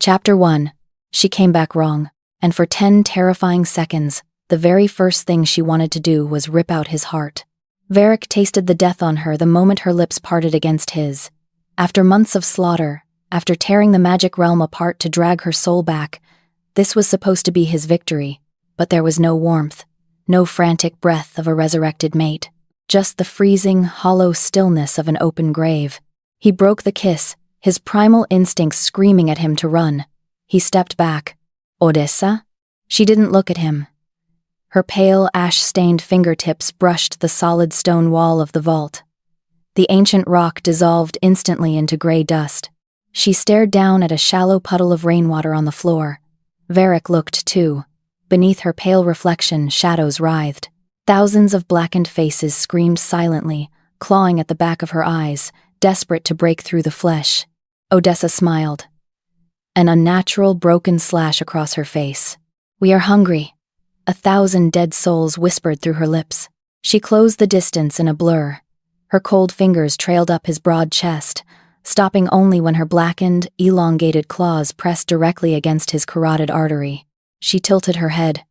Chapter 1. She came back wrong, and for 10 terrifying seconds, the very first thing she wanted to do was rip out his heart. Varek tasted the death on her the moment her lips parted against his. After months of slaughter, after tearing the magic realm apart to drag her soul back, this was supposed to be his victory, but there was no warmth, no frantic breath of a resurrected mate, just the freezing, hollow stillness of an open grave. He broke the kiss, his primal instincts screaming at him to run. He stepped back. Odessa? She didn't look at him. Her pale, ash-stained fingertips brushed the solid stone wall of the vault. The ancient rock dissolved instantly into gray dust. She stared down at a shallow puddle of rainwater on the floor. Varek looked too. Beneath her pale reflection, shadows writhed. Thousands of blackened faces screamed silently, clawing at the back of her eyes, desperate to break through the flesh. Odessa smiled. An unnatural, broken slash across her face. "We are hungry." 1,000 dead souls whispered through her lips. She closed the distance in a blur. Her cold fingers trailed up his broad chest, stopping only when her blackened, elongated claws pressed directly against his carotid artery. She tilted her head.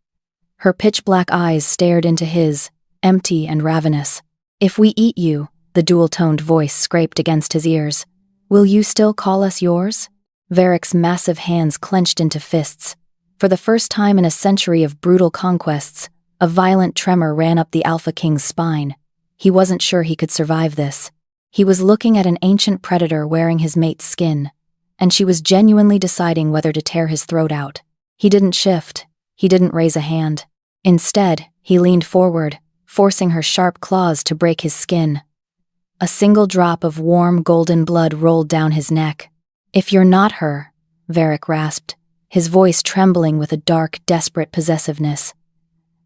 Her pitch-black eyes stared into his, empty and ravenous. "If we eat you," the dual-toned voice scraped against his ears, "will you still call us yours?" Varek's massive hands clenched into fists. For the first time in a century of brutal conquests, a violent tremor ran up the Alpha King's spine. He wasn't sure he could survive this. He was looking at an ancient predator wearing his mate's skin, and she was genuinely deciding whether to tear his throat out. He didn't shift. He didn't raise a hand. Instead, he leaned forward, forcing her sharp claws to break his skin. A single drop of warm, golden blood rolled down his neck. "If you're not her," Varek rasped, his voice trembling with a dark, desperate possessiveness,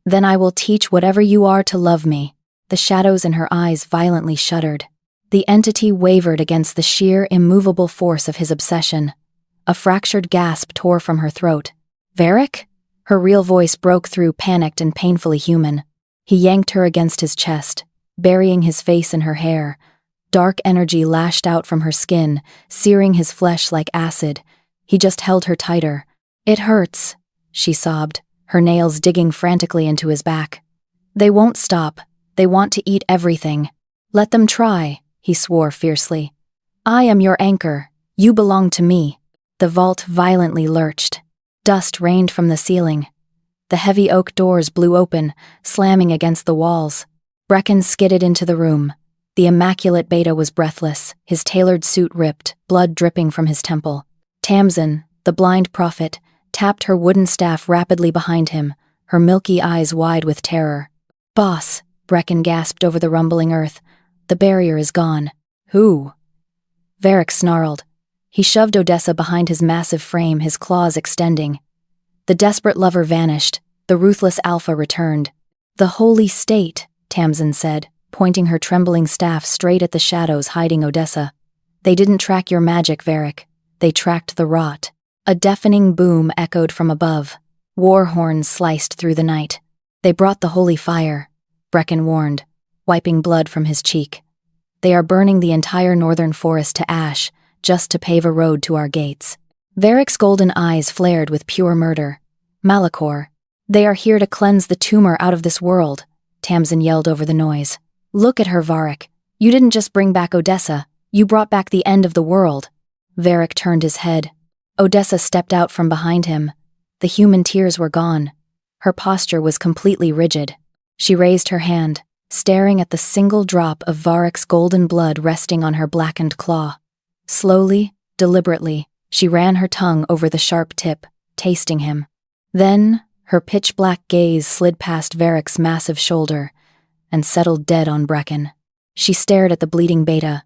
"then I will teach whatever you are to love me." The shadows in her eyes violently shuddered. The entity wavered against the sheer, immovable force of his obsession. A fractured gasp tore from her throat. "Varek?" Her real voice broke through, panicked and painfully human. He yanked her against his chest, burying his face in her hair. Dark energy lashed out from her skin, searing his flesh like acid. He just held her tighter. "It hurts," she sobbed, her nails digging frantically into his back. "They won't stop. They want to eat everything. Let them try," he swore fiercely. "I am your anchor. You belong to me." The vault violently lurched. Dust rained from the ceiling. The heavy oak doors blew open, slamming against the walls. Brecken skidded into the room. The immaculate Beta was breathless, his tailored suit ripped, blood dripping from his temple. Tamsin, the blind prophet, tapped her wooden staff rapidly behind him, her milky eyes wide with terror. "Boss," Brecken gasped over the rumbling earth, "the barrier is gone." "Who?" Varek snarled. He shoved Odessa behind his massive frame, his claws extending. The desperate lover vanished. The ruthless Alpha returned. "The holy state," Tamsin said, pointing her trembling staff straight at the shadows hiding Odessa. "They didn't track your magic, Varek. They tracked the rot." A deafening boom echoed from above. War horns sliced through the night. "They brought the holy fire," Brecken warned, wiping blood from his cheek. "They are burning the entire northern forest to ash, just to pave a road to our gates." Varek's golden eyes flared with pure murder. "Malachor, they are here to cleanse the tumor out of this world," Tamsin yelled over the noise. "Look at her, Varek. You didn't just bring back Odessa, you brought back the end of the world." Varek turned his head. Odessa stepped out from behind him. The human tears were gone. Her posture was completely rigid. She raised her hand, staring at the single drop of Varek's golden blood resting on her blackened claw. Slowly, deliberately, she ran her tongue over the sharp tip, tasting him. Then, her pitch-black gaze slid past Varek's massive shoulder and settled dead on Brecken. She stared at the bleeding Beta,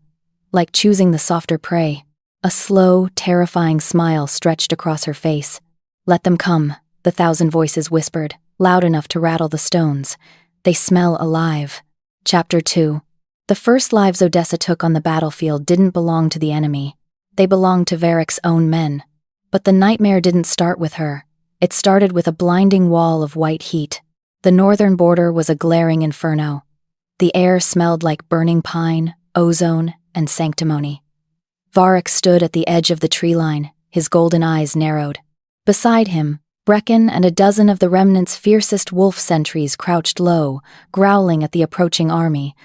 like choosing the softer prey. A slow, terrifying smile stretched across her face. "Let them come," the 1,000 voices whispered, loud enough to rattle the stones. "They smell alive." Chapter 2. The first lives Odessa took on the battlefield didn't belong to the enemy. They belonged to Varek's own men. But the nightmare didn't start with her. It started with a blinding wall of white heat. The northern border was a glaring inferno. The air smelled like burning pine, ozone, and sanctimony. Varek stood at the edge of the tree line, his golden eyes narrowed. Beside him, Brecken and a dozen of the remnant's fiercest wolf sentries crouched low, growling at the approaching army.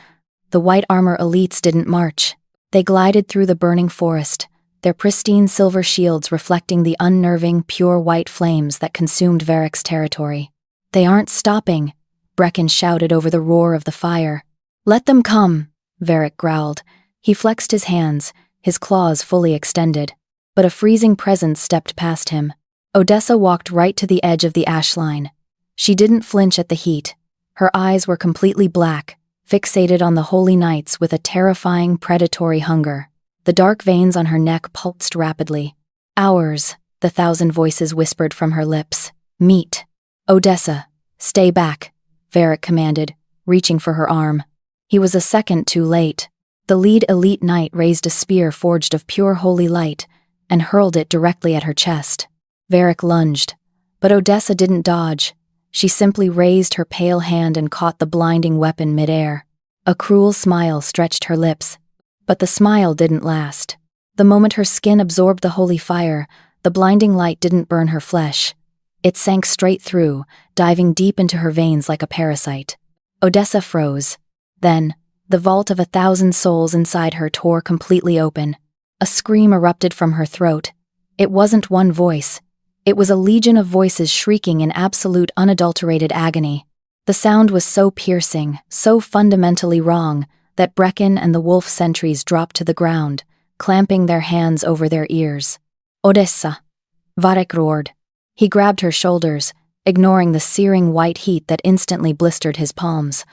The white armor elites didn't march. They glided through the burning forest, their pristine silver shields reflecting the unnerving, pure white flames that consumed Varek's territory. "They aren't stopping," Brecken shouted over the roar of the fire. "Let them come," Varek growled. He flexed his hands, his claws fully extended. But a freezing presence stepped past him. Odessa walked right to the edge of the ash line. She didn't flinch at the heat. Her eyes were completely black, fixated on the holy nights with a terrifying, predatory hunger. The dark veins on her neck pulsed rapidly. "Ours," the thousand voices whispered from her lips. "Meet." "Odessa, stay back," Varek commanded, reaching for her arm. He was a second too late. The lead elite knight raised a spear forged of pure holy light and hurled it directly at her chest. Varek lunged, but Odessa didn't dodge. She simply raised her pale hand and caught the blinding weapon midair. A cruel smile stretched her lips, but the smile didn't last. The moment her skin absorbed the holy fire, the blinding light didn't burn her flesh. It sank straight through, diving deep into her veins like a parasite. Odessa froze. Then, the vault of 1,000 souls inside her tore completely open. A scream erupted from her throat. It wasn't one voice. It was a legion of voices shrieking in absolute unadulterated agony. The sound was so piercing, so fundamentally wrong, that Brecken and the wolf sentries dropped to the ground, clamping their hands over their ears. "Odessa!" Varek roared. He grabbed her shoulders, ignoring the searing white heat that instantly blistered his palms.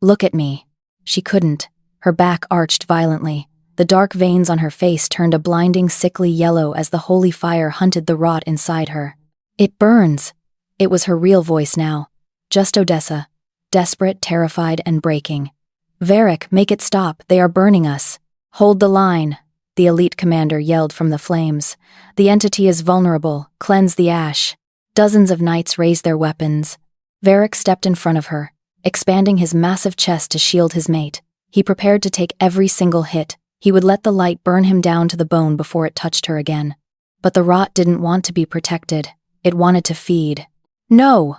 "Look at me." She couldn't. Her back arched violently. The dark veins on her face turned a blinding, sickly yellow as the holy fire hunted the rot inside her. "It burns." It was her real voice now. Just Odessa. Desperate, terrified, and breaking. "Varek, make it stop. They are burning us." "Hold the line," the elite commander yelled from the flames. "The entity is vulnerable. Cleanse the ash." Dozens of knights raised their weapons. Varek stepped in front of her, expanding his massive chest to shield his mate. He prepared to take every single hit. He would let the light burn him down to the bone before it touched her again. But the rot didn't want to be protected. It wanted to feed. "No!"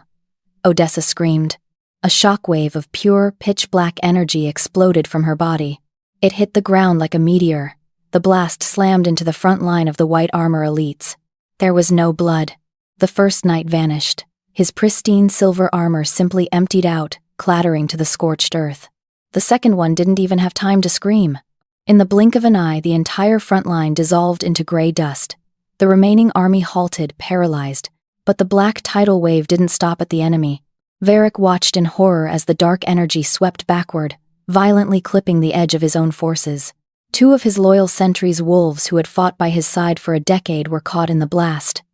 Odessa screamed. A shockwave of pure, pitch-black energy exploded from her body. It hit the ground like a meteor. The blast slammed into the front line of the white armor elites. There was no blood. The first knight vanished. His pristine silver armor simply emptied out, clattering to the scorched earth. The second one didn't even have time to scream. In the blink of an eye, the entire front line dissolved into gray dust. The remaining army halted, paralyzed, but the black tidal wave didn't stop at the enemy. Varek watched in horror as the dark energy swept backward, violently clipping the edge of his own forces. 2 of his loyal sentries' wolves who had fought by his side for a decade were caught in the blast.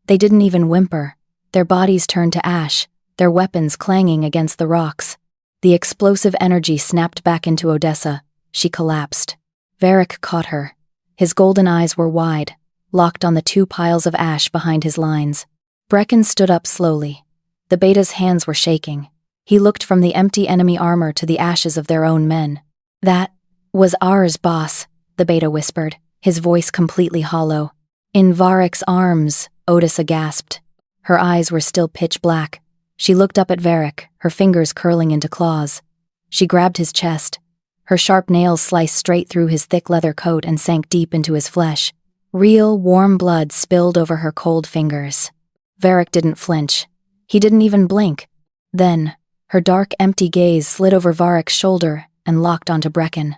They didn't even whimper. Their bodies turned to ash, their weapons clanging against the rocks. The explosive energy snapped back into Odessa. She collapsed. Varek caught her. His golden eyes were wide, locked on the 2 piles of ash behind his lines. Brecken stood up slowly. The beta's hands were shaking. He looked from the empty enemy armor to the ashes of their own men. "That was ours, boss," the beta whispered, his voice completely hollow. "In Varek's arms," Odessa gasped. Her eyes were still pitch black. She looked up at Varek, her fingers curling into claws. She grabbed his chest. Her sharp nails sliced straight through his thick leather coat and sank deep into his flesh. Real, warm blood spilled over her cold fingers. Varek didn't flinch. He didn't even blink. Then, her dark, empty gaze slid over Varek's shoulder and locked onto Brecken.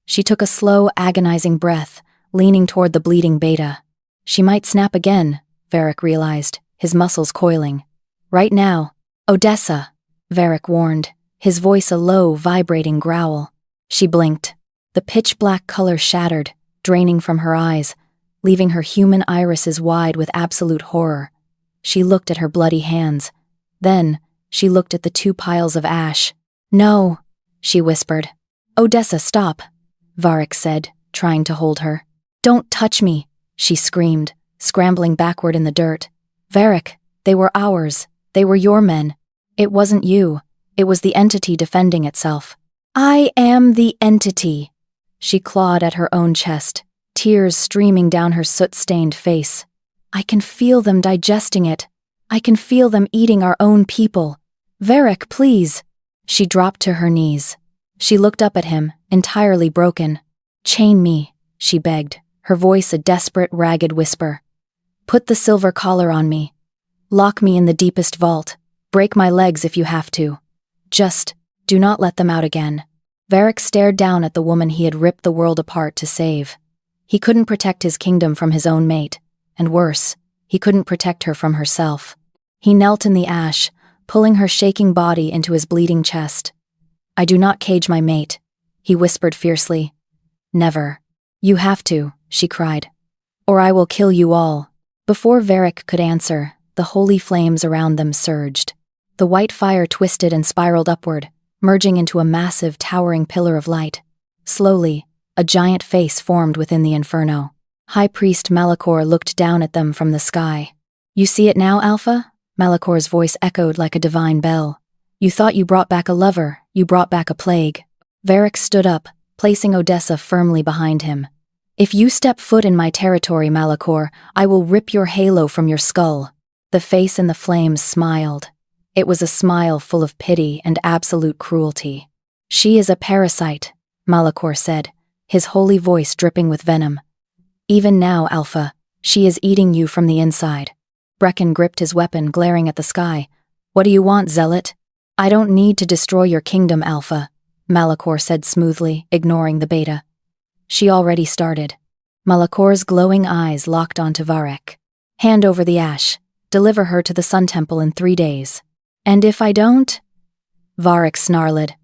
She took a slow, agonizing breath, leaning toward the bleeding beta. She might snap again, Varek realized, his muscles coiling. "Right now, Odessa," Varek warned, his voice a low, vibrating growl. She blinked. The pitch-black color shattered, draining from her eyes, leaving her human irises wide with absolute horror. She looked at her bloody hands. Then, she looked at the 2 piles of ash. "No," she whispered. "Odessa, stop," Varek said, trying to hold her. "Don't touch me," she screamed, scrambling backward in the dirt. "Varek, they were ours. They were your men. It wasn't you. It was the entity defending itself." "I am the entity." She clawed at her own chest, tears streaming down her soot-stained face. I can feel them digesting it. I can feel them eating our own people. Varek, please. She dropped to her knees. She looked up at him, entirely broken. Chain me, she begged, her voice a desperate, ragged whisper. Put the silver collar on me. Lock me in the deepest vault. Break my legs if you have to. Just do not let them out again. Varek stared down at the woman he had ripped the world apart to save. He couldn't protect his kingdom from his own mate, and worse, he couldn't protect her from herself. He knelt in the ash, pulling her shaking body into his bleeding chest. I do not cage my mate, he whispered fiercely. Never. You have to, she cried. Or I will kill you all. Before Varek could answer, the holy flames around them surged. The white fire twisted and spiraled upward, merging into a massive, towering pillar of light. Slowly, a giant face formed within the inferno. High Priest Malachor looked down at them from the sky. You see it now, Alpha? Malachor's voice echoed like a divine bell. You thought you brought back a lover, you brought back a plague. Varek stood up, placing Odessa firmly behind him. If you step foot in my territory, Malachor, I will rip your halo from your skull. The face in the flames smiled. It was a smile full of pity and absolute cruelty. She is a parasite, Malachor said, his holy voice dripping with venom. Even now, Alpha, she is eating you from the inside. Brecken gripped his weapon, glaring at the sky. What do you want, Zealot? I don't need to destroy your kingdom, Alpha, Malachor said smoothly, ignoring the beta. She already started. Malachor's glowing eyes locked onto Varek. Hand over the ash. Deliver her to the Sun Temple in 3 days. And if I don't? Varek snarled.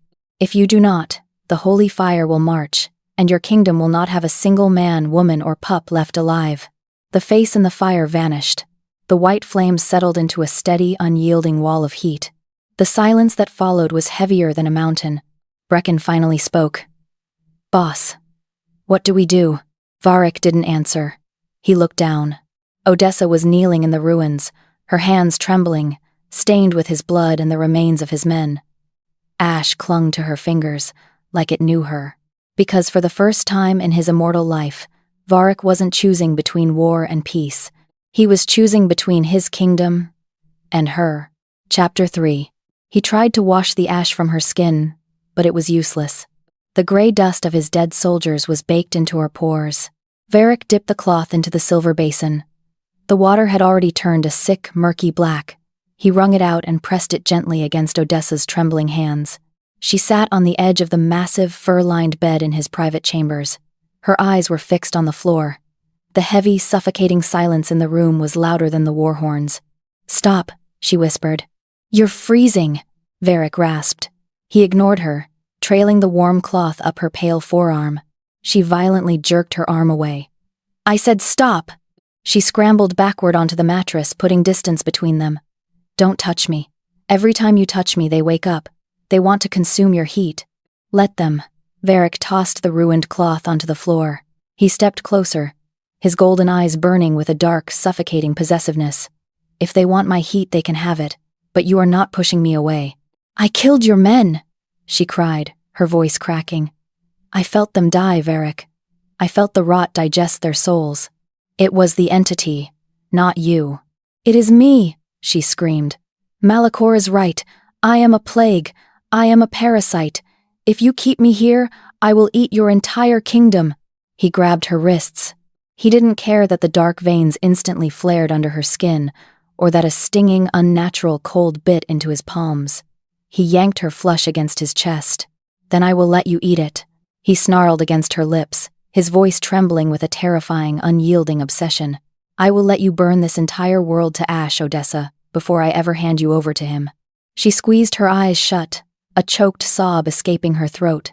If you do not, the holy fire will march, and your kingdom will not have a single man, woman, or pup left alive. The face in the fire vanished. The white flames settled into a steady, unyielding wall of heat. The silence that followed was heavier than a mountain. Brecken finally spoke. Boss. What do we do? Varek didn't answer. He looked down. Odessa was kneeling in the ruins, her hands trembling, stained with his blood and the remains of his men. Ash clung to her fingers, like it knew her. Because for the first time in his immortal life, Varek wasn't choosing between war and peace. He was choosing between his kingdom and her. Chapter 3. He tried to wash the ash from her skin, but it was useless. The gray dust of his dead soldiers was baked into her pores. Varek dipped the cloth into the silver basin. The water had already turned a sick, murky black. He wrung it out and pressed it gently against Odessa's trembling hands. She sat on the edge of the massive, fur-lined bed in his private chambers. Her eyes were fixed on the floor. The heavy, suffocating silence in the room was louder than the war horns. Stop, she whispered. You're freezing, Varek rasped. He ignored her, trailing the warm cloth up her pale forearm. She violently jerked her arm away. I said stop! She scrambled backward onto the mattress, putting distance between them. Don't touch me. Every time you touch me, they wake up. They want to consume your heat. Let them. Varek tossed the ruined cloth onto the floor. He stepped closer, his golden eyes burning with a dark, suffocating possessiveness. If they want my heat, they can have it, but you are not pushing me away. I killed your men, she cried, her voice cracking. I felt them die, Varek. I felt the rot digest their souls. It was the entity, not you. It is me, she screamed. Malachor is right. I am a plague. I am a parasite. If you keep me here, I will eat your entire kingdom. He grabbed her wrists. He didn't care that the dark veins instantly flared under her skin, or that a stinging, unnatural cold bit into his palms. He yanked her flush against his chest. Then I will let you eat it. He snarled against her lips, his voice trembling with a terrifying, unyielding obsession. I will let you burn this entire world to ash, Odessa, before I ever hand you over to him. She squeezed her eyes shut, a choked sob escaping her throat.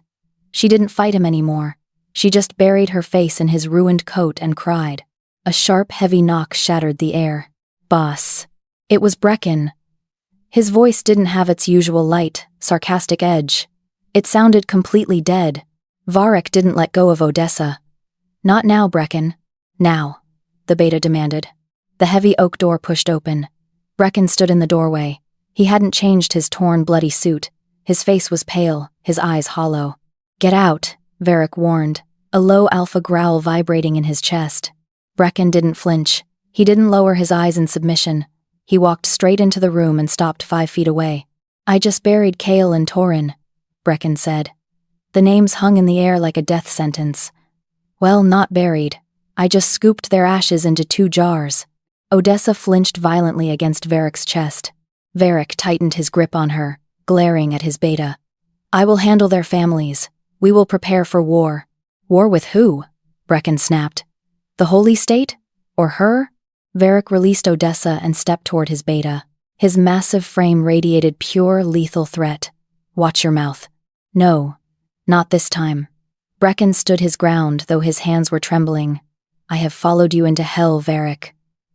She didn't fight him anymore. She just buried her face in his ruined coat and cried. A sharp, heavy knock shattered the air. Boss. It was Brecken. His voice didn't have its usual light, sarcastic edge. It sounded completely dead. Varek didn't let go of Odessa. Not now, Brecken. Now, the beta demanded. The heavy oak door pushed open. Brecken stood in the doorway. He hadn't changed his torn, bloody suit. His face was pale, his eyes hollow. Get out, Varek warned, a low alpha growl vibrating in his chest. Brecken didn't flinch. He didn't lower his eyes in submission. He walked straight into the room and stopped 5 feet away. I just buried Kale and Torin, Brecken said. The names hung in the air like a death sentence. Well, not buried. I just scooped their ashes into 2 jars. Odessa flinched violently against Varek's chest. Varek tightened his grip on her, glaring at his beta. I will handle their families. We will prepare for war. War with who? Brecken snapped. The Holy State? Or her? Varek released Odessa and stepped toward his beta. His massive frame radiated pure, lethal threat. Watch your mouth. No, not this time. Brecken stood his ground, though his hands were trembling. I have followed you into hell, Varek.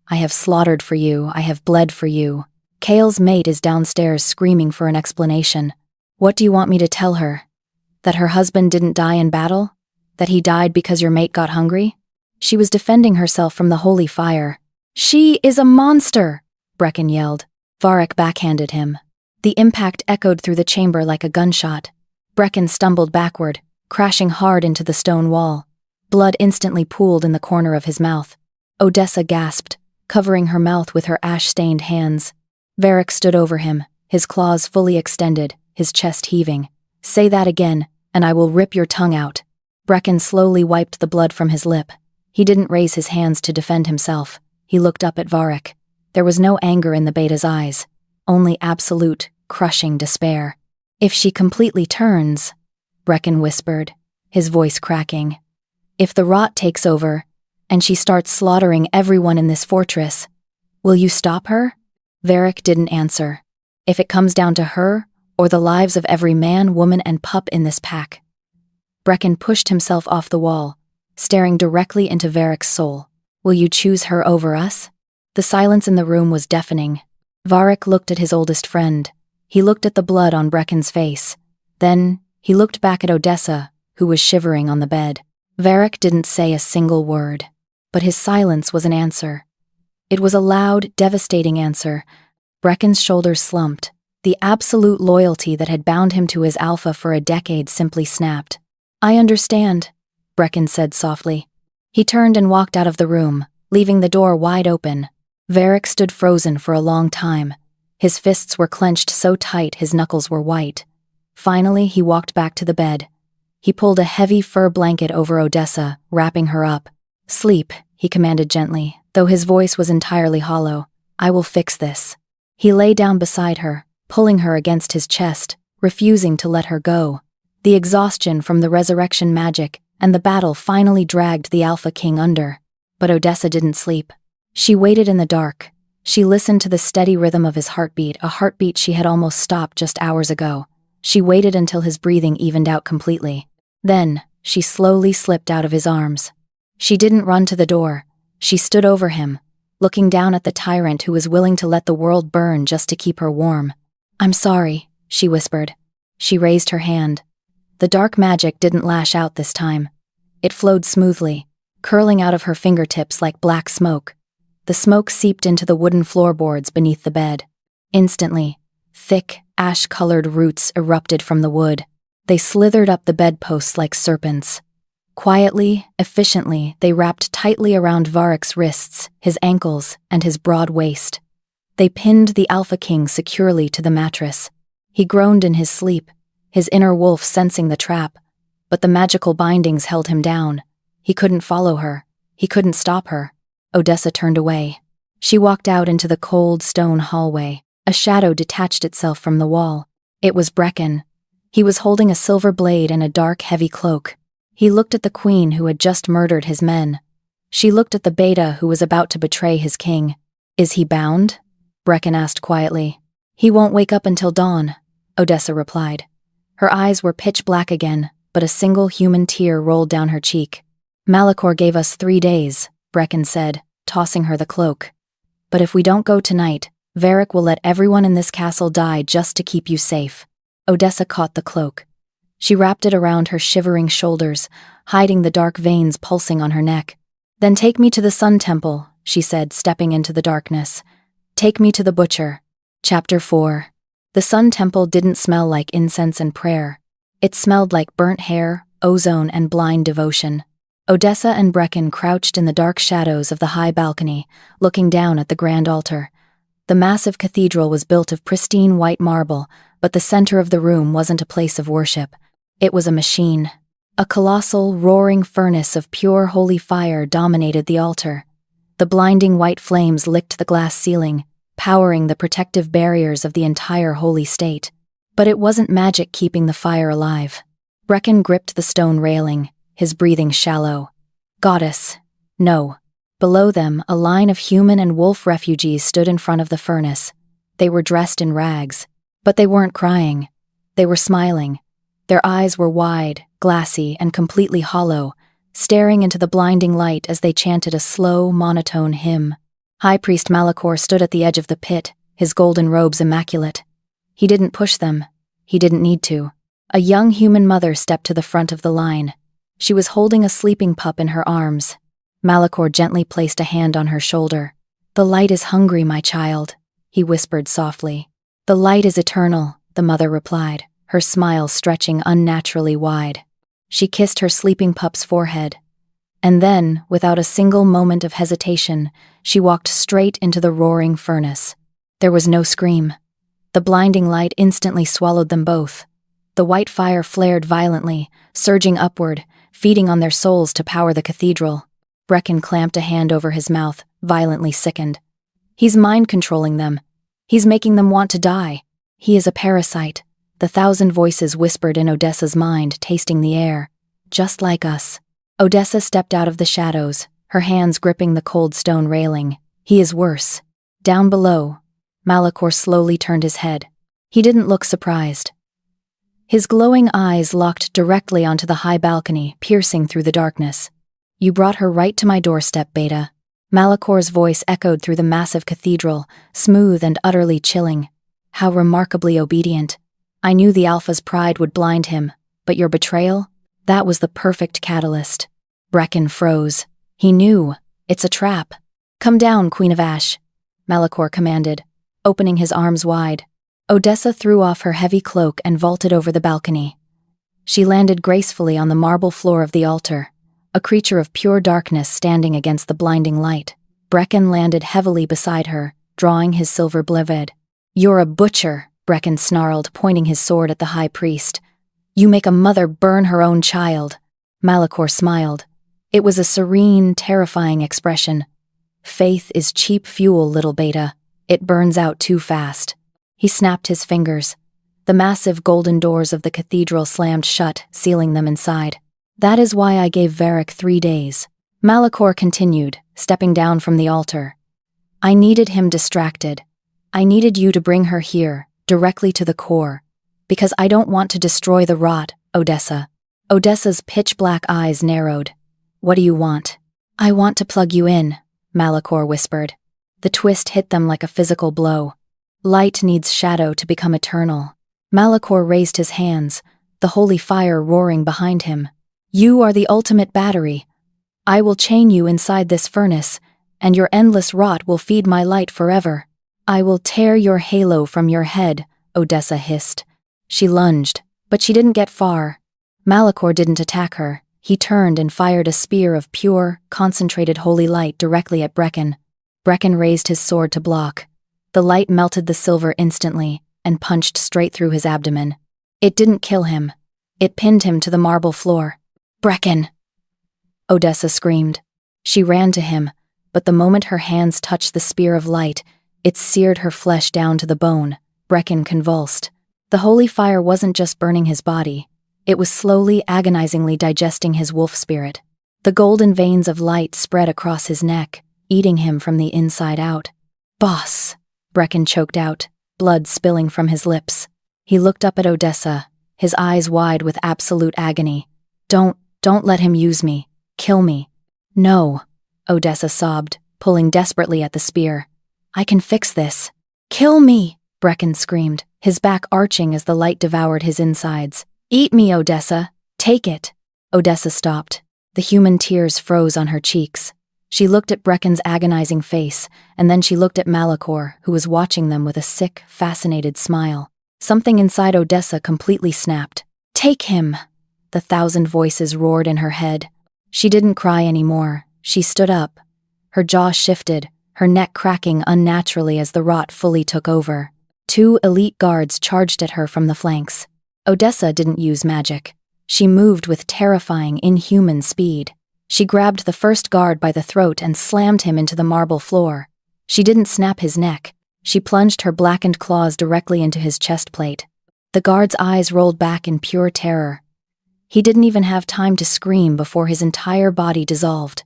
I have slaughtered for you, I have bled for you. Kale's mate is downstairs screaming for an explanation. What do you want me to tell her? That her husband didn't die in battle? That he died because your mate got hungry? She was defending herself from the holy fire. She is a monster, Brecken yelled. Varek backhanded him. The impact echoed through the chamber like a gunshot. Brecken stumbled backward, crashing hard into the stone wall. Blood instantly pooled in the corner of his mouth. Odessa gasped, covering her mouth with her ash-stained hands. Varek stood over him, his claws fully extended, his chest heaving. Say that again, and I will rip your tongue out. Brecken slowly wiped the blood from his lip. He didn't raise his hands to defend himself. He looked up at Varek. There was no anger in the beta's eyes, only absolute, crushing despair. If she completely turns, Brecken whispered, his voice cracking. If the rot takes over, and she starts slaughtering everyone in this fortress, will you stop her? Varek didn't answer. If it comes down to her, or the lives of every man, woman, and pup in this pack. Brecken pushed himself off the wall, staring directly into Varek's soul. Will you choose her over us? The silence in the room was deafening. Varek looked at his oldest friend. He looked at the blood on Brecken's face. Then, he looked back at Odessa, who was shivering on the bed. Varek didn't say a single word, but his silence was an answer. It was a loud, devastating answer. Brecken's shoulders slumped. The absolute loyalty that had bound him to his alpha for a decade simply snapped. I understand, Brecken said softly. He turned and walked out of the room, leaving the door wide open. Varek stood frozen for a long time. His fists were clenched so tight his knuckles were white. Finally, he walked back to the bed. He pulled a heavy fur blanket over Odessa, wrapping her up. Sleep, he commanded gently, though his voice was entirely hollow. I will fix this. He lay down beside her, pulling her against his chest, refusing to let her go. The exhaustion from the resurrection magic and the battle finally dragged the Alpha King under. But Odessa didn't sleep. She waited in the dark. She listened to the steady rhythm of his heartbeat, a heartbeat she had almost stopped just hours ago. She waited until his breathing evened out completely. Then, she slowly slipped out of his arms. She didn't run to the door. She stood over him, looking down at the tyrant who was willing to let the world burn just to keep her warm. I'm sorry, she whispered. She raised her hand. The dark magic didn't lash out this time. It flowed smoothly, curling out of her fingertips like black smoke. The smoke seeped into the wooden floorboards beneath the bed. Instantly, thick, ash-colored roots erupted from the wood. They slithered up the bedposts like serpents. Quietly, efficiently, they wrapped tightly around Varek's wrists, his ankles, and his broad waist. They pinned the Alpha King securely to the mattress. He groaned in his sleep, his inner wolf sensing the trap, but the magical bindings held him down. He couldn't follow her. He couldn't stop her. Odessa turned away. She walked out into the cold stone hallway. A shadow detached itself from the wall. It was Brecken. He was holding a silver blade and a dark, heavy cloak. He looked at the queen who had just murdered his men. She looked at the beta who was about to betray his king. Is he bound? Brecken asked quietly. He won't wake up until dawn, Odessa replied. Her eyes were pitch black again, but a single human tear rolled down her cheek. Malachor gave us 3 days, Brecken said, tossing her the cloak. But if we don't go tonight, Varek will let everyone in this castle die just to keep you safe. Odessa caught the cloak. She wrapped it around her shivering shoulders, hiding the dark veins pulsing on her neck. Then take me to the Sun Temple, she said, stepping into the darkness. Take me to the butcher. Chapter 4. The Sun Temple didn't smell like incense and prayer. It smelled like burnt hair, ozone, and blind devotion. Odessa and Brecken crouched in the dark shadows of the high balcony, looking down at the grand altar. The massive cathedral was built of pristine white marble, but the center of the room wasn't a place of worship. It was a machine. A colossal, roaring furnace of pure holy fire dominated the altar. The blinding white flames licked the glass ceiling, powering the protective barriers of the entire holy state. But it wasn't magic keeping the fire alive. Brecken gripped the stone railing, his breathing shallow. Goddess. No. Below them, a line of human and wolf refugees stood in front of the furnace. They were dressed in rags. But they weren't crying. They were smiling. Their eyes were wide, glassy, and completely hollow, staring into the blinding light as they chanted a slow, monotone hymn. High Priest Malachor stood at the edge of the pit, his golden robes immaculate. He didn't push them. He didn't need to. A young human mother stepped to the front of the line. She was holding a sleeping pup in her arms. Malachor gently placed a hand on her shoulder. "The light is hungry, my child," he whispered softly. "The light is eternal," the mother replied, her smile stretching unnaturally wide. She kissed her sleeping pup's forehead. And then, without a single moment of hesitation, she walked straight into the roaring furnace. There was no scream. The blinding light instantly swallowed them both. The white fire flared violently, surging upward, feeding on their souls to power the cathedral. Brecken clamped a hand over his mouth, violently sickened. He's mind-controlling them. He's making them want to die. He is a parasite. The thousand voices whispered in Odessa's mind, tasting the air. Just like us. Odessa stepped out of the shadows, her hands gripping the cold stone railing. He is worse. Down below, Malachor slowly turned his head. He didn't look surprised. His glowing eyes locked directly onto the high balcony, piercing through the darkness. "You brought her right to my doorstep, Beta." Malachor's voice echoed through the massive cathedral, smooth and utterly chilling. "How remarkably obedient. I knew the Alpha's pride would blind him, but your betrayal? That was the perfect catalyst." Brecken froze. He knew. It's a trap. "Come down, Queen of Ash," Malachor commanded, opening his arms wide. Odessa threw off her heavy cloak and vaulted over the balcony. She landed gracefully on the marble floor of the altar, a creature of pure darkness standing against the blinding light. Brecken landed heavily beside her, drawing his silver bleved. "You're a butcher," Brecken snarled, pointing his sword at the high priest. "You make a mother burn her own child." Malachor smiled. It was a serene, terrifying expression. "Faith is cheap fuel, little Beta. It burns out too fast." He snapped his fingers. The massive golden doors of the cathedral slammed shut, sealing them inside. "That is why I gave Varek 3 days." Malachor continued, stepping down from the altar. "I needed him distracted. I needed you to bring her here, directly to the core. Because I don't want to destroy the rot, Odessa." Odessa's pitch-black eyes narrowed. "What do you want?" "I want to plug you in," Malachor whispered. The twist hit them like a physical blow. Light needs shadow to become eternal. Malachor raised his hands, the holy fire roaring behind him. "You are the ultimate battery. I will chain you inside this furnace, and your endless rot will feed my light forever. I will tear your halo from your head," Odessa hissed. She lunged, but she didn't get far. Malachor didn't attack her. He turned and fired a spear of pure, concentrated holy light directly at Brecken. Brecken raised his sword to block. The light melted the silver instantly and punched straight through his abdomen. It didn't kill him. It pinned him to the marble floor. "Brecken!" Odessa screamed. She ran to him, but the moment her hands touched the spear of light, it seared her flesh down to the bone. Brecken convulsed. The holy fire wasn't just burning his body. It was slowly, agonizingly digesting his wolf spirit. The golden veins of light spread across his neck, eating him from the inside out. "Boss!" Brecken choked out, blood spilling from his lips. He looked up at Odessa, his eyes wide with absolute agony. Don't let him use me. Kill me." "No," Odessa sobbed, pulling desperately at the spear. "I can fix this." "Kill me," Brecken screamed, his back arching as the light devoured his insides. "Eat me, Odessa. Take it." Odessa stopped. The human tears froze on her cheeks. She looked at Brecken's agonizing face, and then she looked at Malachor, who was watching them with a sick, fascinated smile. Something inside Odessa completely snapped. "Take him!" The thousand voices roared in her head. She didn't cry anymore. She stood up. Her jaw shifted, her neck cracking unnaturally as the rot fully took over. 2 elite guards charged at her from the flanks. Odessa didn't use magic. She moved with terrifying, inhuman speed. She grabbed the first guard by the throat and slammed him into the marble floor. She didn't snap his neck. She plunged her blackened claws directly into his chest plate. The guard's eyes rolled back in pure terror. He didn't even have time to scream before his entire body dissolved.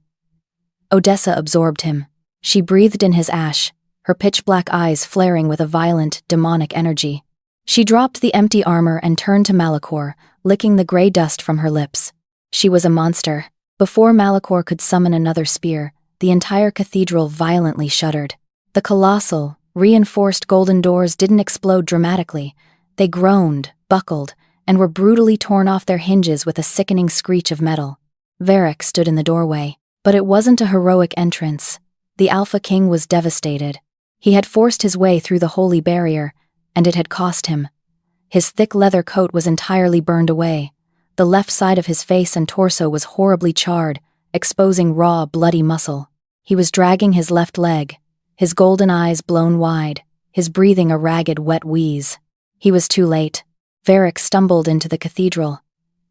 Odessa absorbed him. She breathed in his ash, her pitch-black eyes flaring with a violent, demonic energy. She dropped the empty armor and turned to Malachor, licking the gray dust from her lips. She was a monster. Before Malachor could summon another spear, the entire cathedral violently shuddered. The colossal, reinforced golden doors didn't explode dramatically. They groaned, buckled, and were brutally torn off their hinges with a sickening screech of metal. Varek stood in the doorway. But it wasn't a heroic entrance. The Alpha King was devastated. He had forced his way through the holy barrier, and it had cost him. His thick leather coat was entirely burned away. The left side of his face and torso was horribly charred, exposing raw, bloody muscle. He was dragging his left leg, his golden eyes blown wide, his breathing a ragged, wet wheeze. He was too late. Varek stumbled into the cathedral.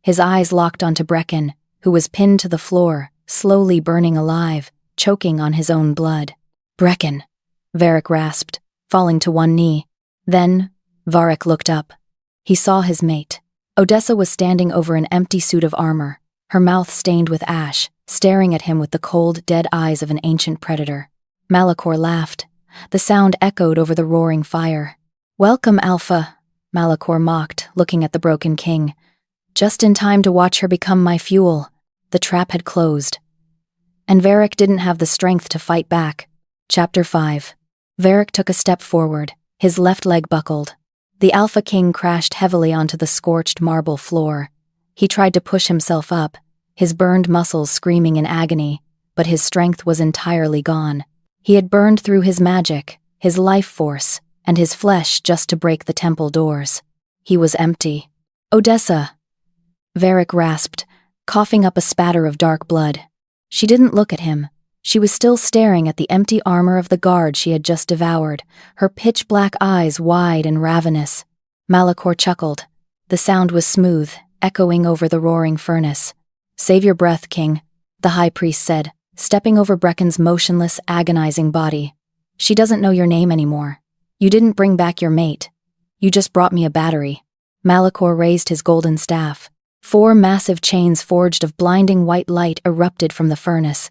His eyes locked onto Brecken, who was pinned to the floor, slowly burning alive, choking on his own blood. "Brecken," Varek rasped, falling to one knee. Then, Varek looked up. He saw his mate. Odessa was standing over an empty suit of armor, her mouth stained with ash, staring at him with the cold, dead eyes of an ancient predator. Malachor laughed. The sound echoed over the roaring fire. "Welcome, Alpha," Malachor mocked, looking at the broken king. "Just in time to watch her become my fuel." The trap had closed. And Varek didn't have the strength to fight back. Chapter 5. Varek took a step forward, his left leg buckled. The Alpha King crashed heavily onto the scorched marble floor. He tried to push himself up, his burned muscles screaming in agony, but his strength was entirely gone. He had burned through his magic, his life force, and his flesh just to break the temple doors. He was empty. "Odessa," Varek rasped, coughing up a spatter of dark blood. She didn't look at him. She was still staring at the empty armor of the guard she had just devoured, her pitch-black eyes wide and ravenous. Malachor chuckled. The sound was smooth, echoing over the roaring furnace. "Save your breath, King," the high priest said, stepping over Brecken's motionless, agonizing body. "She doesn't know your name anymore. You didn't bring back your mate. You just brought me a battery." Malachor raised his golden staff. 4 massive chains forged of blinding white light erupted from the furnace.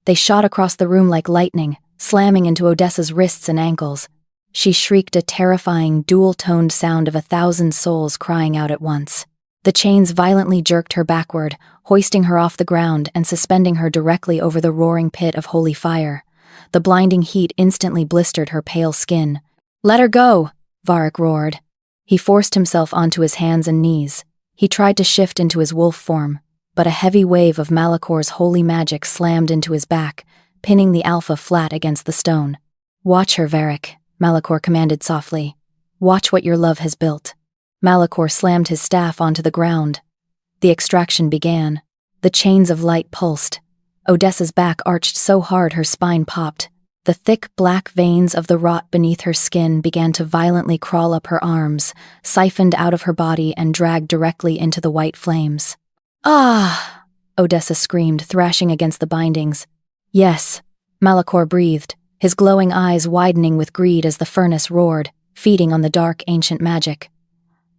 They shot across the room like lightning, slamming into Odessa's wrists and ankles. She shrieked a terrifying, dual-toned sound of 1,000 souls crying out at once. The chains violently jerked her backward, hoisting her off the ground and suspending her directly over the roaring pit of holy fire. The blinding heat instantly blistered her pale skin. "Let her go!" Varek roared. He forced himself onto his hands and knees. He tried to shift into his wolf form, but a heavy wave of Malachor's holy magic slammed into his back, pinning the Alpha flat against the stone. "Watch her, Varek," Malachor commanded softly. "Watch what your love has built." Malachor slammed his staff onto the ground. The extraction began. The chains of light pulsed. Odessa's back arched so hard her spine popped. The thick black veins of the rot beneath her skin began to violently crawl up her arms, siphoned out of her body and dragged directly into the white flames. "Ah!" Odessa screamed, thrashing against the bindings. "Yes," Malachor breathed, his glowing eyes widening with greed as the furnace roared, feeding on the dark ancient magic.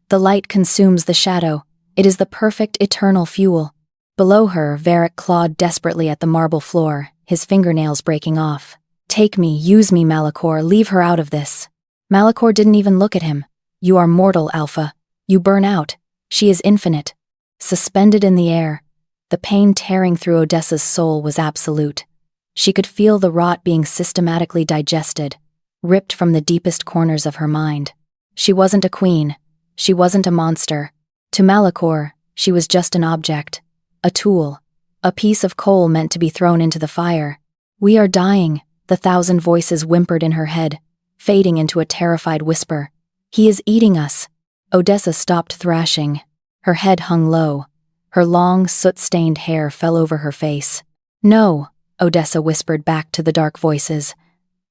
"The light consumes the shadow. It is the perfect eternal fuel." Below her, Varek clawed desperately at the marble floor, his fingernails breaking off. "Take me, use me, Malachor, leave her out of this." Malachor didn't even look at him. "You are mortal, Alpha. You burn out. She is infinite." Suspended in the air, the pain tearing through Odessa's soul was absolute. She could feel the rot being systematically digested, ripped from the deepest corners of her mind. She wasn't a queen. She wasn't a monster. To Malachor, she was just an object, a tool, a piece of coal meant to be thrown into the fire. "We are dying," the 1,000 voices whimpered in her head, fading into a terrified whisper. "He is eating us." Odessa stopped thrashing. Her head hung low. Her long, soot-stained hair fell over her face. "No," Odessa whispered back to the dark voices.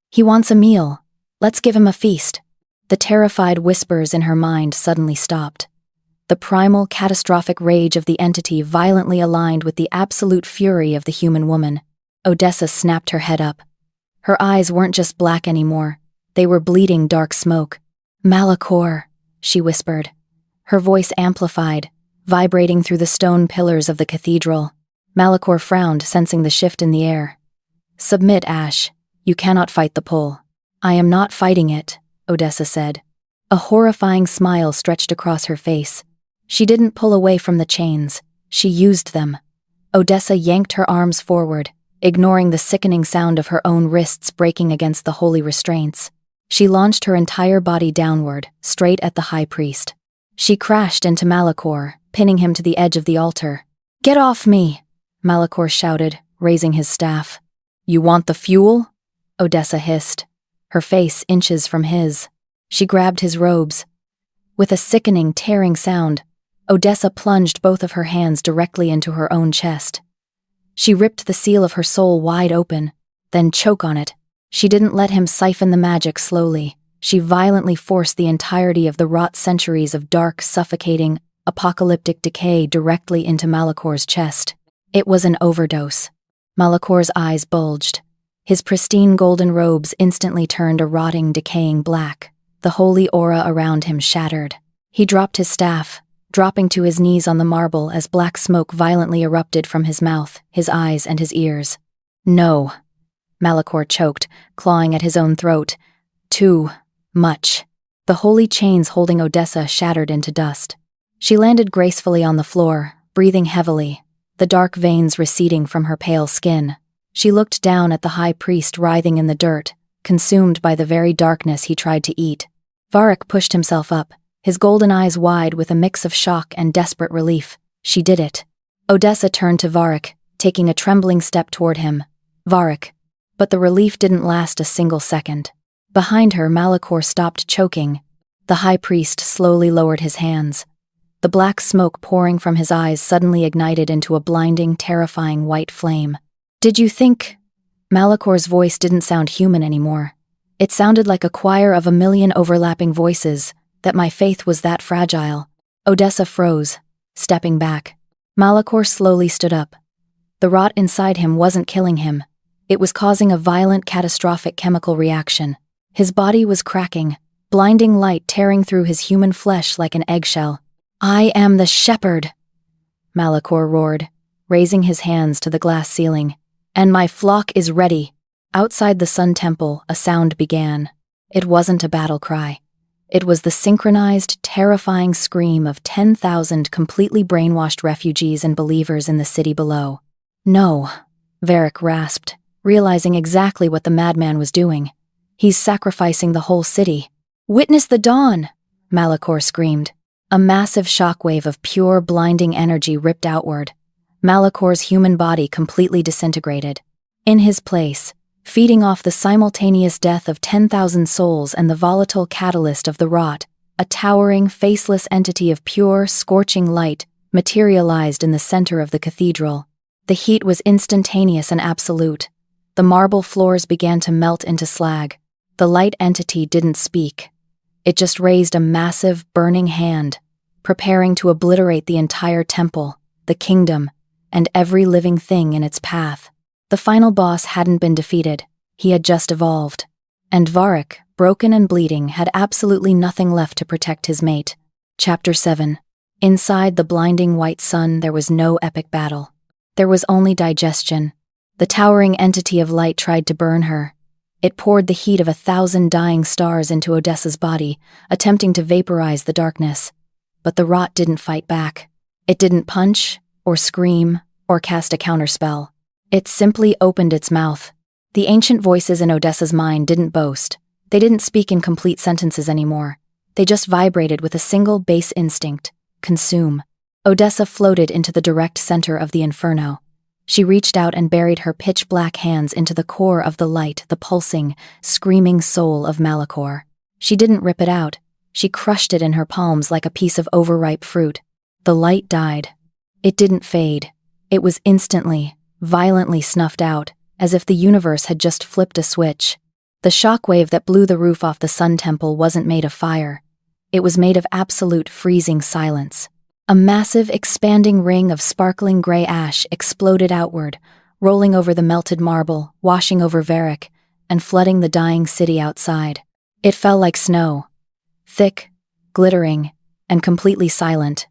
"He wants a meal. Let's give him a feast." The terrified whispers in her mind suddenly stopped. The primal, catastrophic rage of the entity violently aligned with the absolute fury of the human woman. Odessa snapped her head up. Her eyes weren't just black anymore. They were bleeding dark smoke. "Malachor," she whispered. Her voice amplified, vibrating through the stone pillars of the cathedral. Malachor frowned, sensing the shift in the air. "Submit, Ash. You cannot fight the pull." "I am not fighting it," Odessa said. A horrifying smile stretched across her face. She didn't pull away from the chains. She used them. Odessa yanked her arms forward, ignoring the sickening sound of her own wrists breaking against the holy restraints. She launched her entire body downward, straight at the high priest. She crashed into Malachor, pinning him to the edge of the altar. "Get off me!" Malachor shouted, raising his staff. "You want the fuel?" Odessa hissed, her face inches from his. She grabbed his robes. With a sickening, tearing sound, Odessa plunged both of her hands directly into her own chest. She ripped the seal of her soul wide open, then choke on it. She didn't let him siphon the magic slowly. She violently forced the entirety of the wrought centuries of dark, suffocating, apocalyptic decay directly into Malachor's chest. It was an overdose. Malachor's eyes bulged. His pristine golden robes instantly turned a rotting, decaying black. The holy aura around him shattered. He dropped his staff, dropping to his knees on the marble as black smoke violently erupted from his mouth, his eyes, and his ears. "No," Malachor choked, clawing at his own throat. "Too much." The holy chains holding Odessa shattered into dust. She landed gracefully on the floor, breathing heavily, the dark veins receding from her pale skin. She looked down at the high priest writhing in the dirt, consumed by the very darkness he tried to eat. Varek pushed himself up, his golden eyes wide with a mix of shock and desperate relief. She did it. Odessa turned to Varek, taking a trembling step toward him. "Varek." But the relief didn't last a single second. Behind her, Malachor stopped choking. The high priest slowly lowered his hands. The black smoke pouring from his eyes suddenly ignited into a blinding, terrifying white flame. "Did you think—" Malachor's voice didn't sound human anymore. It sounded like a choir of a million overlapping voices, that my faith was that fragile. Odessa froze, stepping back. Malachor slowly stood up. The rot inside him wasn't killing him. It was causing a violent, catastrophic chemical reaction. His body was cracking, blinding light tearing through his human flesh like an eggshell. "I am the shepherd," Malachor roared, raising his hands to the glass ceiling. "And my flock is ready." Outside the Sun Temple, a sound began. It wasn't a battle cry. It was the synchronized, terrifying scream of 10,000 completely brainwashed refugees and believers in the city below. "No," Varek rasped, realizing exactly what the madman was doing. "He's sacrificing the whole city." "Witness the dawn!" Malachor screamed. A massive shockwave of pure, blinding energy ripped outward. Malachor's human body completely disintegrated. In his place, feeding off the simultaneous death of 10,000 souls and the volatile catalyst of the rot, a towering, faceless entity of pure, scorching light materialized in the center of the cathedral. The heat was instantaneous and absolute. The marble floors began to melt into slag. The light entity didn't speak. It just raised a massive, burning hand, preparing to obliterate the entire temple, the kingdom, and every living thing in its path. The final boss hadn't been defeated. He had just evolved. And Varek, broken and bleeding, had absolutely nothing left to protect his mate. Chapter 7. Inside the blinding white sun, there was no epic battle. There was only digestion. The towering entity of light tried to burn her. It poured the heat of 1,000 dying stars into Odessa's body, attempting to vaporize the darkness. But the rot didn't fight back. It didn't punch, or scream, or cast a counterspell. It simply opened its mouth. The ancient voices in Odessa's mind didn't boast. They didn't speak in complete sentences anymore. They just vibrated with a single base instinct: consume. Odessa floated into the direct center of the inferno. She reached out and buried her pitch-black hands into the core of the light, the pulsing, screaming soul of Malachor. She didn't rip it out. She crushed it in her palms like a piece of overripe fruit. The light died. It didn't fade. It was instantly, violently snuffed out, as if the universe had just flipped a switch. The shockwave that blew the roof off the Sun Temple wasn't made of fire. It was made of absolute freezing silence. A massive, expanding ring of sparkling gray ash exploded outward, rolling over the melted marble, washing over Varek, and flooding the dying city outside. It fell like snow. Thick, glittering, and completely silent.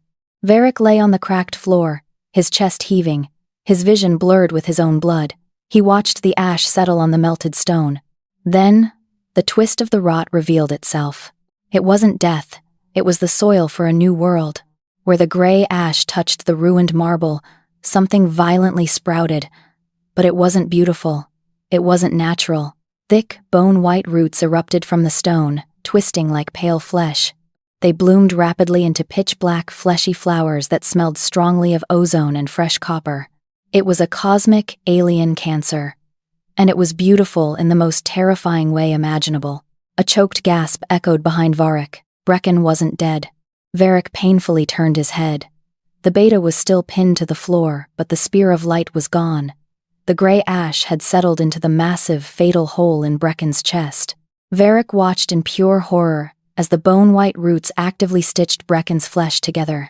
Varek lay on the cracked floor, his chest heaving, his vision blurred with his own blood. He watched the ash settle on the melted stone. Then, the twist of the rot revealed itself. It wasn't death, it was the soil for a new world. Where the gray ash touched the ruined marble, something violently sprouted. But it wasn't beautiful. It wasn't natural. Thick, bone-white roots erupted from the stone, twisting like pale flesh. They bloomed rapidly into pitch-black, fleshy flowers that smelled strongly of ozone and fresh copper. It was a cosmic, alien cancer. And it was beautiful in the most terrifying way imaginable. A choked gasp echoed behind Varek. Brecken wasn't dead. Varek painfully turned his head. The beta was still pinned to the floor, but the spear of light was gone. The gray ash had settled into the massive, fatal hole in Brecken's chest. Varek watched in pure horror as the bone-white roots actively stitched Brecken's flesh together.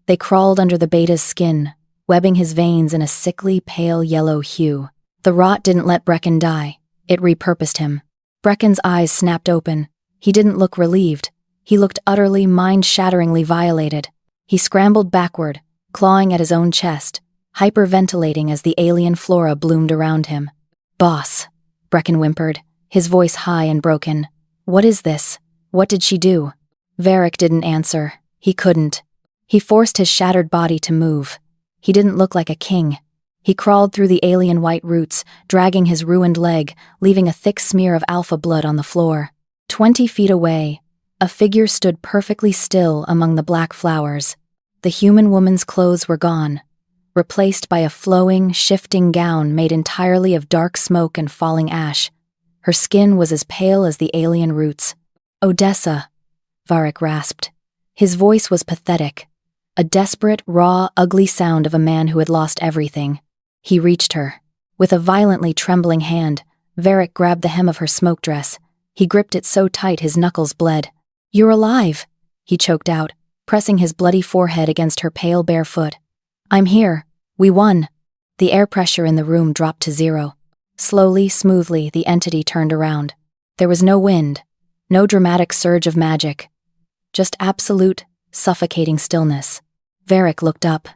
They crawled under the beta's skin, webbing his veins in a sickly, pale yellow hue. The rot didn't let Brecken die. It repurposed him. Brecken's eyes snapped open. He didn't look relieved. He looked utterly, mind-shatteringly violated. He scrambled backward, clawing at his own chest, hyperventilating as the alien flora bloomed around him. "Boss," Brecken whimpered, his voice high and broken. "What is this? What did she do?" Varek didn't answer. He couldn't. He forced his shattered body to move. He didn't look like a king. He crawled through the alien white roots, dragging his ruined leg, leaving a thick smear of alpha blood on the floor. 20 feet away, a figure stood perfectly still among the black flowers. The human woman's clothes were gone, replaced by a flowing, shifting gown made entirely of dark smoke and falling ash. Her skin was as pale as the alien roots. "Odessa," Varek rasped. His voice was pathetic, a desperate, raw, ugly sound of a man who had lost everything. He reached her. With a violently trembling hand, Varek grabbed the hem of her smoke dress. He gripped it so tight his knuckles bled. "You're alive," he choked out, pressing his bloody forehead against her pale bare foot. "I'm here. We won." The air pressure in the room dropped to 0. Slowly, smoothly, the entity turned around. There was no wind, no dramatic surge of magic. Just absolute, suffocating stillness. Varek looked up.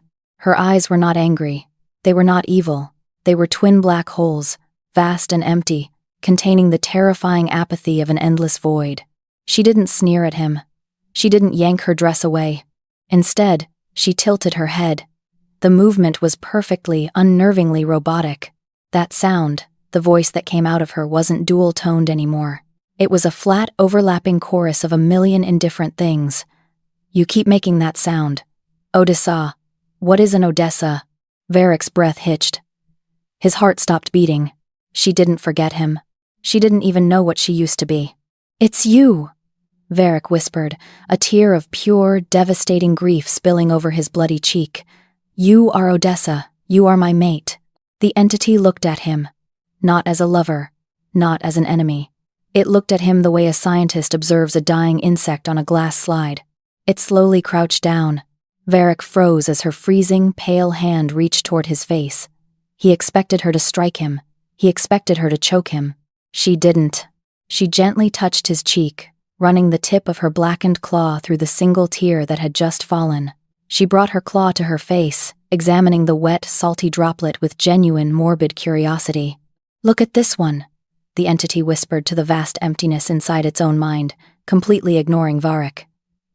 Her eyes were not angry. They were not evil. They were twin black holes, vast and empty, containing the terrifying apathy of an endless void. She didn't sneer at him. She didn't yank her dress away. Instead, she tilted her head. The movement was perfectly, unnervingly robotic. That sound, the voice that came out of her, wasn't dual-toned anymore. It was a flat, overlapping chorus of a million indifferent things. "You keep making that sound. Odessa. What is an Odessa?" Varek's breath hitched. His heart stopped beating. She didn't forget him. She didn't even know what she used to be. "It's you," Varek whispered, a tear of pure, devastating grief spilling over his bloody cheek. "You are Odessa. You are my mate." The entity looked at him. Not as a lover. Not as an enemy. It looked at him the way a scientist observes a dying insect on a glass slide. It slowly crouched down. Varek froze as her freezing, pale hand reached toward his face. He expected her to strike him. He expected her to choke him. She didn't. She gently touched his cheek, running the tip of her blackened claw through the single tear that had just fallen. She brought her claw to her face, examining the wet, salty droplet with genuine, morbid curiosity. "Look at this one," the entity whispered to the vast emptiness inside its own mind, completely ignoring Varek.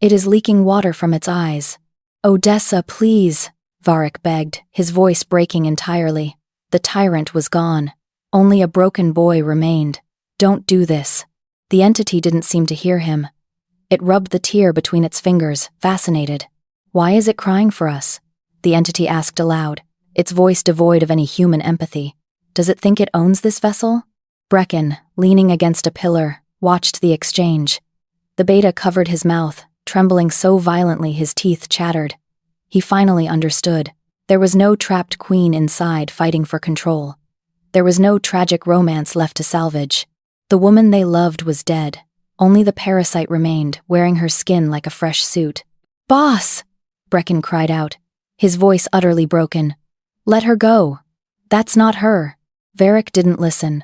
"It is leaking water from its eyes." "Odessa, please," Varek begged, his voice breaking entirely. The tyrant was gone. Only a broken boy remained. "Don't do this." The entity didn't seem to hear him. It rubbed the tear between its fingers, fascinated. "Why is it crying for us?" the entity asked aloud, its voice devoid of any human empathy. "Does it think it owns this vessel?" Brecken, leaning against a pillar, watched the exchange. The beta covered his mouth, trembling so violently his teeth chattered. He finally understood. There was no trapped queen inside fighting for control. There was no tragic romance left to salvage. The woman they loved was dead. Only the parasite remained, wearing her skin like a fresh suit. "Boss!" Brecken cried out, his voice utterly broken. "Let her go. That's not her." Varek didn't listen.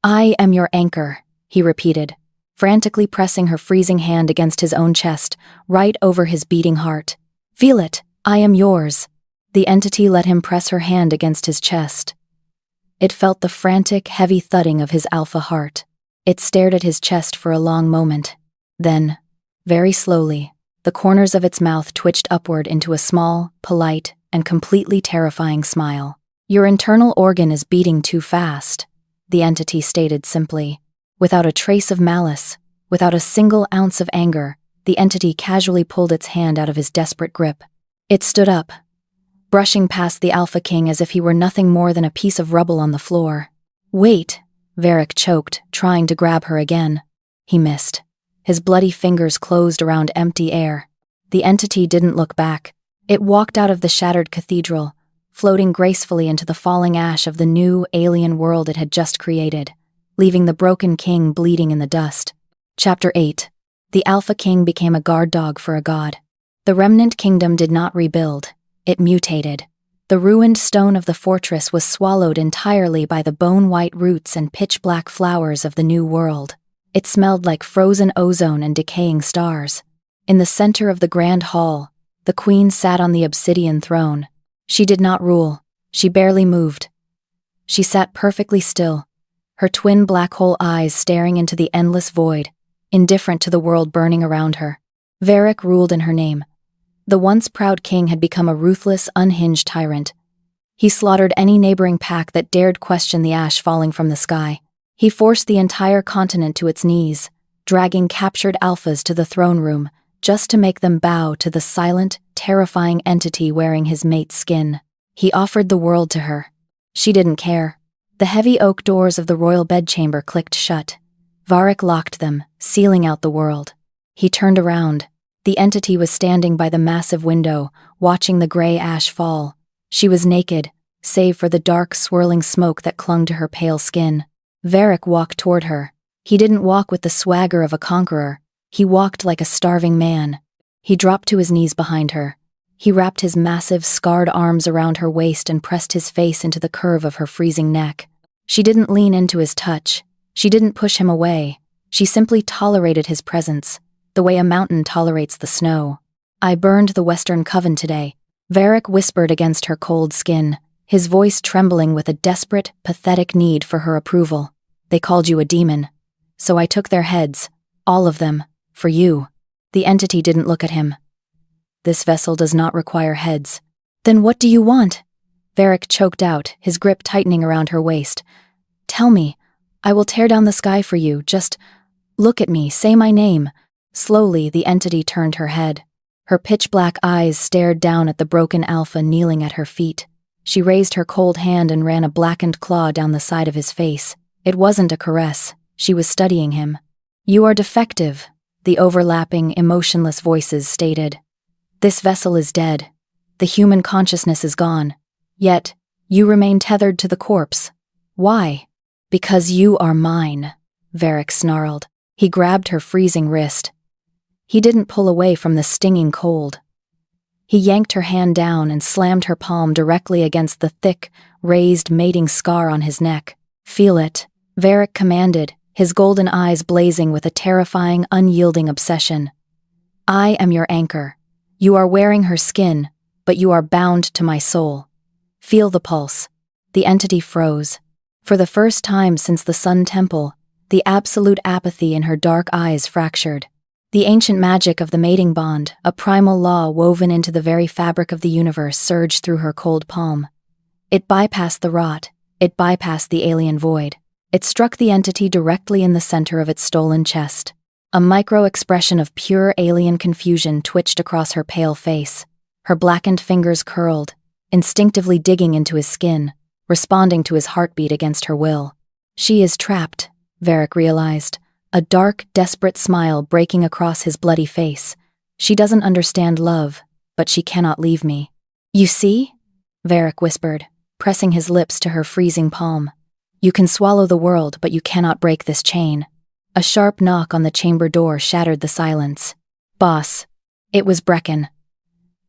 "I am your anchor," he repeated, frantically pressing her freezing hand against his own chest, right over his beating heart. "Feel it. I am yours." The entity let him press her hand against his chest. It felt the frantic, heavy thudding of his alpha heart. It stared at his chest for a long moment. Then, very slowly, the corners of its mouth twitched upward into a small, polite, and completely terrifying smile. "Your internal organ is beating too fast," the entity stated simply. Without a trace of malice, without a single ounce of anger, the entity casually pulled its hand out of his desperate grip. It stood up, brushing past the Alpha King as if he were nothing more than a piece of rubble on the floor. "Wait," Varek choked, trying to grab her again. He missed. His bloody fingers closed around empty air. The entity didn't look back. It walked out of the shattered cathedral, floating gracefully into the falling ash of the new, alien world it had just created, leaving the broken king bleeding in the dust. Chapter 8. The Alpha King became a guard dog for a god. The remnant kingdom did not rebuild. It mutated. The ruined stone of the fortress was swallowed entirely by the bone-white roots and pitch-black flowers of the new world. It smelled like frozen ozone and decaying stars. In the center of the grand hall, the queen sat on the obsidian throne. She did not rule. She barely moved. She sat perfectly still, her twin black hole eyes staring into the endless void, indifferent to the world burning around her. Varek ruled in her name. The once proud king had become a ruthless, unhinged tyrant. He slaughtered any neighboring pack that dared question the ash falling from the sky. He forced the entire continent to its knees, dragging captured alphas to the throne room, just to make them bow to the silent, terrifying entity wearing his mate's skin. He offered the world to her. She didn't care. The heavy oak doors of the royal bedchamber clicked shut. Varek locked them, sealing out the world. He turned around. The entity was standing by the massive window, watching the gray ash fall. She was naked, save for the dark, swirling smoke that clung to her pale skin. Varek walked toward her. He didn't walk with the swagger of a conqueror. He walked like a starving man. He dropped to his knees behind her. He wrapped his massive, scarred arms around her waist and pressed his face into the curve of her freezing neck. She didn't lean into his touch. She didn't push him away. She simply tolerated his presence, the way a mountain tolerates the snow. "I burned the Western Coven today," Varek whispered against her cold skin, his voice trembling with a desperate, pathetic need for her approval. "They called you a demon. So I took their heads, all of them, for you." The entity didn't look at him. "This vessel does not require heads." "Then what do you want?" Varek choked out, his grip tightening around her waist. "Tell me. I will tear down the sky for you. Just look at me, say my name." Slowly, the entity turned her head. Her pitch-black eyes stared down at the broken alpha kneeling at her feet. She raised her cold hand and ran a blackened claw down the side of his face. It wasn't a caress. She was studying him. "You are defective," the overlapping, emotionless voices stated. "This vessel is dead. The human consciousness is gone. Yet, you remain tethered to the corpse. Why?" "Because you are mine," Varek snarled. He grabbed her freezing wrist. He didn't pull away from the stinging cold. He yanked her hand down and slammed her palm directly against the thick, raised mating scar on his neck. "Feel it," Varek commanded, his golden eyes blazing with a terrifying, unyielding obsession. "I am your anchor. You are wearing her skin, but you are bound to my soul. Feel the pulse." The entity froze. For the first time since the Sun Temple, the absolute apathy in her dark eyes fractured. The ancient magic of the mating bond, a primal law woven into the very fabric of the universe, surged through her cold palm. It bypassed the rot. It bypassed the alien void. It struck the entity directly in the center of its stolen chest. A micro-expression of pure alien confusion twitched across her pale face. Her blackened fingers curled, instinctively digging into his skin, responding to his heartbeat against her will. "She is trapped," Varek realized, a dark, desperate smile breaking across his bloody face. "She doesn't understand love, but she cannot leave me." "You see?" Varek whispered, pressing his lips to her freezing palm. You can swallow the world, but you cannot break this chain. A sharp knock on the chamber door shattered the silence. Boss. It was Brecken.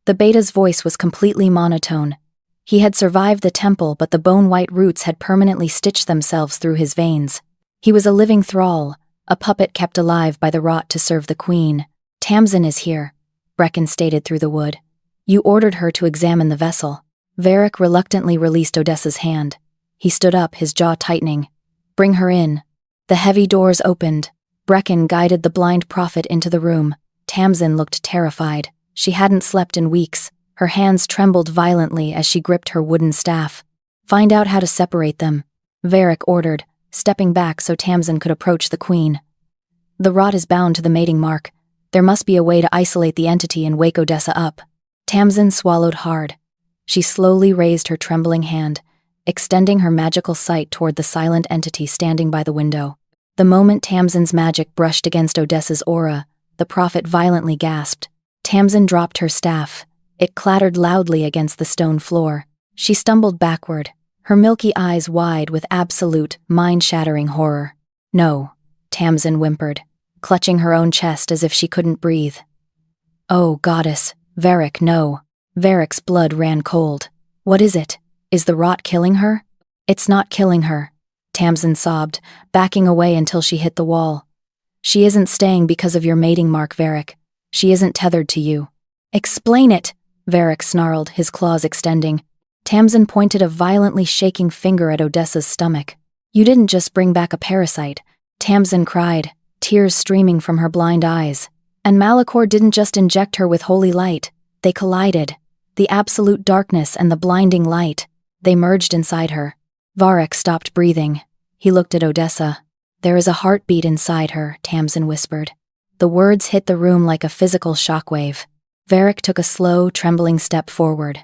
The beta's voice was completely monotone. He had survived the temple, but the bone-white roots had permanently stitched themselves through his veins. He was a living thrall, a puppet kept alive by the rot to serve the queen. Tamsin is here, Brecken stated through the wood. You ordered her to examine the vessel. Varek reluctantly released Odessa's hand. He stood up, his jaw tightening. Bring her in. The heavy doors opened. Brecken guided the blind prophet into the room. Tamsin looked terrified. She hadn't slept in weeks. Her hands trembled violently as she gripped her wooden staff. Find out how to separate them, Varek ordered, stepping back so Tamsin could approach the queen. The rot is bound to the mating mark. There must be a way to isolate the entity and wake Odessa up. Tamsin swallowed hard. She slowly raised her trembling hand, extending her magical sight toward the silent entity standing by the window. The moment Tamsin's magic brushed against Odessa's aura, the prophet violently gasped. Tamsin dropped her staff. It clattered loudly against the stone floor. She stumbled backward, her milky eyes wide with absolute, mind-shattering horror. No, Tamsin whimpered, clutching her own chest as if she couldn't breathe. Oh, goddess, Varek, no. Varek's blood ran cold. What is it? Is the rot killing her? It's not killing her, Tamsin sobbed, backing away until she hit the wall. She isn't staying because of your mating mark, Varek. She isn't tethered to you. Explain it, Varek snarled, his claws extending. Tamsin pointed a violently shaking finger at Odessa's stomach. You didn't just bring back a parasite, Tamsin cried, tears streaming from her blind eyes. And Malachor didn't just inject her with holy light. They collided. The absolute darkness and the blinding light. They merged inside her. Varek stopped breathing. He looked at Odessa. There is a heartbeat inside her, Tamsin whispered. The words hit the room like a physical shockwave. Varek took a slow, trembling step forward.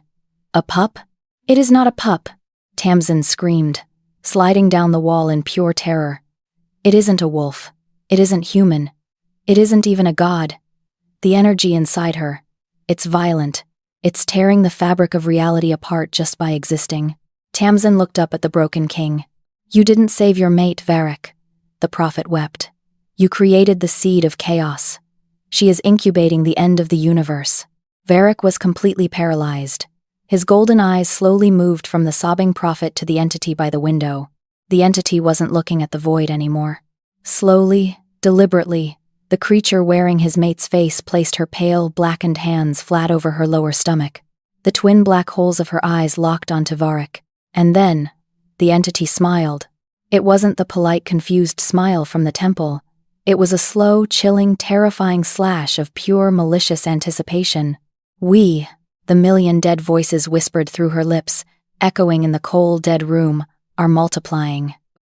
A pup? It is not a pup, Tamsin screamed, sliding down the wall in pure terror. It isn't a wolf. It isn't human. It isn't even a god. The energy inside her. It's violent. It's tearing the fabric of reality apart just by existing. Tamsin looked up at the broken king. You didn't save your mate, Varek. The prophet wept. You created the seed of chaos. She is incubating the end of the universe. Varek was completely paralyzed. His golden eyes slowly moved from the sobbing prophet to the entity by the window. The entity wasn't looking at the void anymore. Slowly, deliberately, the creature wearing his mate's face placed her pale, blackened hands flat over her lower stomach. The twin black holes of her eyes locked onto Varek. And then, the entity smiled. It wasn't the polite, confused smile from the temple. It was a slow, chilling, terrifying slash of pure, malicious anticipation. We, the million dead voices whispered through her lips, echoing in the cold, dead room, are multiplying.